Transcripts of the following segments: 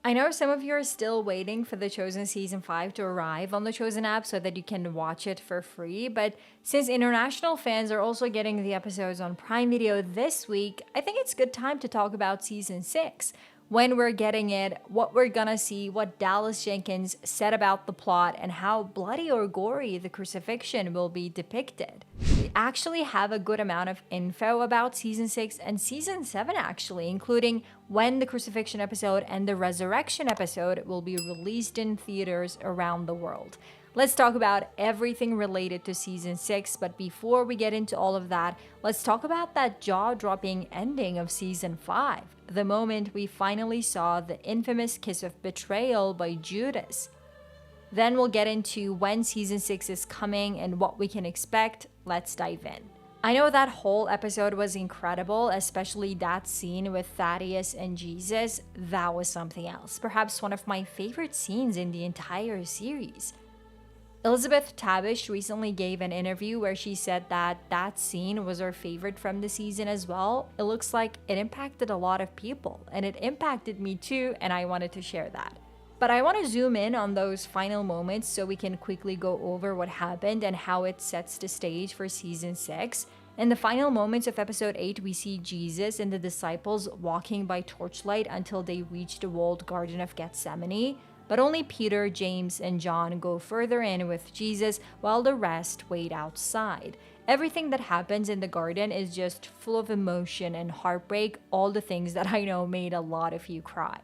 I know some of you are still waiting for The Chosen Season 5 to arrive on the Chosen app so that you can watch it for free, but since international fans are also getting the episodes on Prime Video this week, I think it's good time to talk about Season 6. When we're getting it, what we're gonna see, what Dallas Jenkins said about the plot, and how bloody or gory the crucifixion will be depicted. We actually have a good amount of info about Season 6 and Season 7 actually, including when the crucifixion episode and the resurrection episode will be released in theaters around the world. Let's talk about everything related to Season 6, but before we get into all of that, let's talk about that jaw-dropping ending of Season 5, the moment we finally saw the infamous kiss of betrayal by Judas. Then we'll get into when Season 6 is coming and what we can expect. Let's dive in. I know that whole episode was incredible, especially that scene with Thaddeus and Jesus. That was something else, perhaps one of my favorite scenes in the entire series. Elizabeth Tabish recently gave an interview where she said that scene was her favorite from the season as well. It looks like it impacted a lot of people, and it impacted me too, and I wanted to share that. But I want to zoom in on those final moments so we can quickly go over what happened and how it sets the stage for Season 6. In the final moments of Episode 8, we see Jesus and the disciples walking by torchlight until they reach the walled Garden of Gethsemane. But only Peter, James, and John go further in with Jesus while the rest wait outside. Everything that happens in the garden is just full of emotion and heartbreak, all the things that I know made a lot of you cry.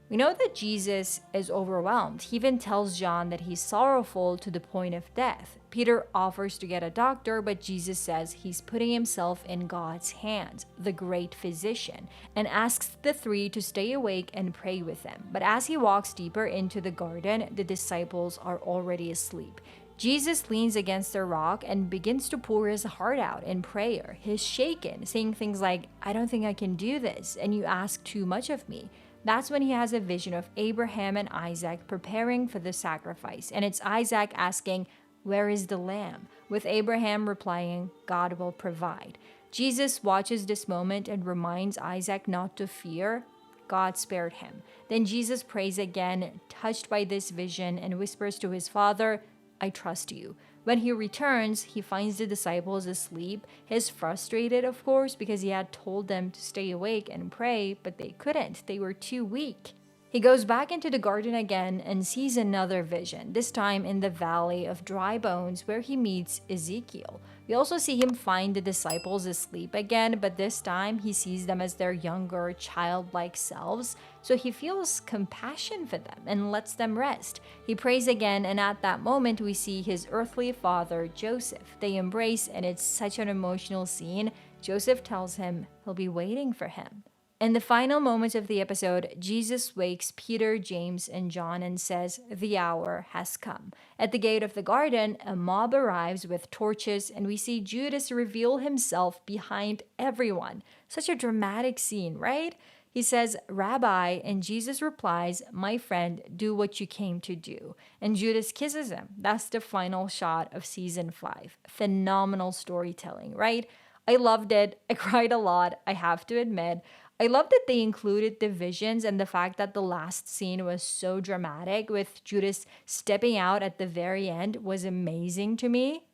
We know that Jesus is overwhelmed. He even tells John that he's sorrowful to the point of death. Peter offers to get a doctor, but Jesus says he's putting himself in God's hands, the great physician, and asks the three to stay awake and pray with him. But as he walks deeper into the garden, the disciples are already asleep. Jesus leans against a rock and begins to pour his heart out in prayer. He's shaken, saying things like, "I don't think I can do this, and you ask too much of me." That's when he has a vision of Abraham and Isaac preparing for the sacrifice. And it's Isaac asking, "Where is the lamb?" with Abraham replying, "God will provide." Jesus watches this moment and reminds Isaac not to fear. God spared him. Then Jesus prays again, touched by this vision, and whispers to his father, "I trust you." When he returns, he finds the disciples asleep. He's frustrated, of course, because he had told them to stay awake and pray, but they couldn't. They were too weak. He goes back into the garden again and sees another vision, this time in the Valley of Dry Bones, where he meets Ezekiel. We also see him find the disciples asleep again, but this time he sees them as their younger, childlike selves, so he feels compassion for them and lets them rest. He prays again, and at that moment we see his earthly father, Joseph. They embrace, and it's such an emotional scene. Joseph tells him he'll be waiting for him. In the final moments of the episode, Jesus wakes Peter, James, and John and says, "The hour has come." At the gate of the garden, a mob arrives with torches, and we see Judas reveal himself behind everyone. Such a dramatic scene, right? He says, "Rabbi," and Jesus replies, "My friend, do what you came to do." And Judas kisses him. That's the final shot of Season 5. Phenomenal storytelling, right? I loved it. I cried a lot, I have to admit. I love that they included the visions, and the fact that the last scene was so dramatic with Judas stepping out at the very end was amazing to me.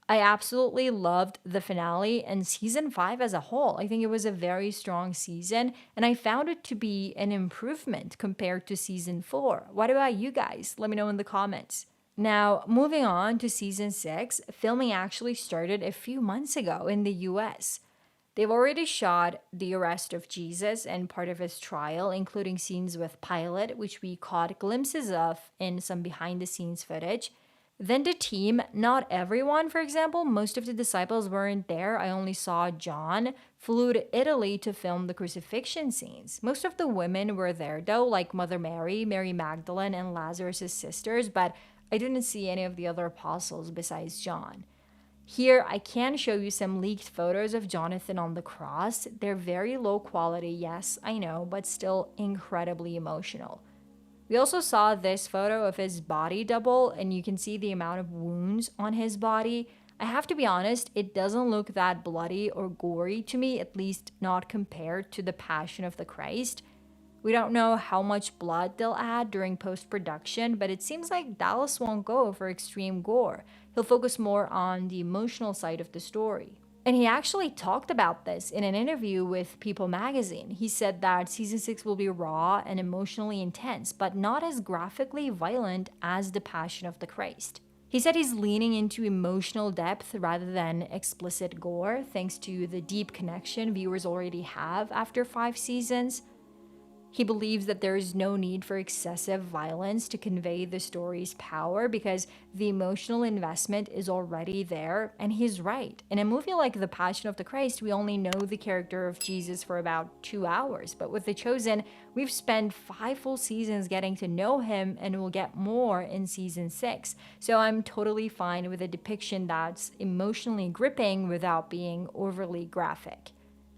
I absolutely loved the finale and Season 5 as a whole. I think it was a very strong season, and I found it to be an improvement compared to Season 4. What about you guys? Let me know in the comments. Now, moving on to Season 6, filming actually started a few months ago in the US. They've already shot the arrest of Jesus and part of his trial, including scenes with Pilate, which we caught glimpses of in some behind-the-scenes footage. Then the team, not everyone, for example, most of the disciples weren't there. I only saw John, flew to Italy to film the crucifixion scenes. Most of the women were there though, like Mother Mary, Mary Magdalene, and Lazarus' sisters, but I didn't see any of the other apostles besides John. Here, I can show you some leaked photos of Jonathan on the cross. They're very low quality, yes, I know, but still incredibly emotional. We also saw this photo of his body double, and you can see the amount of wounds on his body. I have to be honest, it doesn't look that bloody or gory to me, at least not compared to the Passion of the Christ. We don't know how much blood they'll add during post-production, but it seems like Dallas won't go for extreme gore. He'll focus more on the emotional side of the story. And he actually talked about this in an interview with People magazine. He said that season 6 will be raw and emotionally intense, but not as graphically violent as The Passion of the Christ. He said he's leaning into emotional depth rather than explicit gore, thanks to the deep connection viewers already have after 5 seasons. He believes that there is no need for excessive violence to convey the story's power because the emotional investment is already there, and he's right. In a movie like The Passion of the Christ, we only know the character of Jesus for about 2 hours, but with The Chosen, we've spent 5 full seasons getting to know him, and we'll get more in season 6. So I'm totally fine with a depiction that's emotionally gripping without being overly graphic.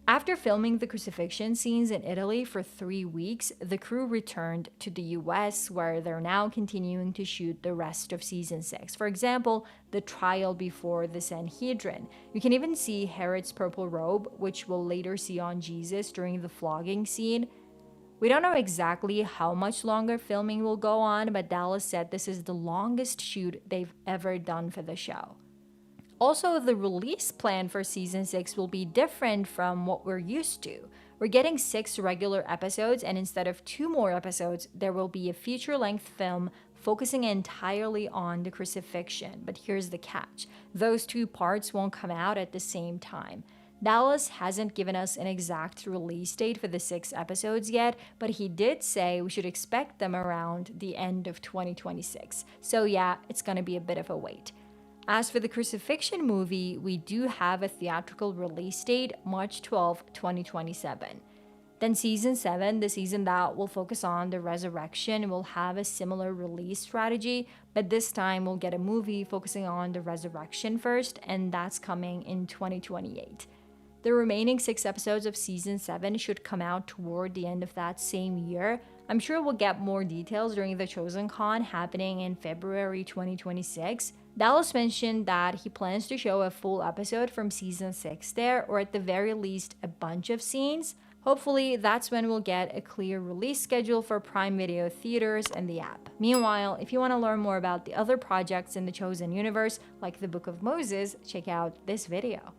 After filming the crucifixion scenes in Italy for 3 weeks, the crew returned to the US, where they're now continuing to shoot the rest of season 6. For example, the trial before the Sanhedrin. You can even see Herod's purple robe, which we'll later see on Jesus during the flogging scene. We don't know exactly how much longer filming will go on, but Dallas said this is the longest shoot they've ever done for the show. Also, the release plan for season 6 will be different from what we're used to. We're getting 6 regular episodes, and instead of 2 more episodes, there will be a feature-length film focusing entirely on the crucifixion. But here's the catch. Those 2 parts won't come out at the same time. Dallas hasn't given us an exact release date for the 6 episodes yet, but he did say we should expect them around the end of 2026. So yeah, it's gonna be a bit of a wait. As for the crucifixion movie, we do have a theatrical release date, March 12, 2027. Then season 7, the season that will focus on the resurrection, will have a similar release strategy, but this time we'll get a movie focusing on the resurrection first, and that's coming in 2028. The remaining 6 episodes of season 7 should come out toward the end of that same year. I'm sure we'll get more details during the Chosen Con happening in February 2026. Dallas mentioned that he plans to show a full episode from season 6 there, or at the very least a bunch of scenes. Hopefully, that's when we'll get a clear release schedule for Prime Video theaters and the app. Meanwhile, if you want to learn more about the other projects in the Chosen universe, like the Book of Moses, check out this video.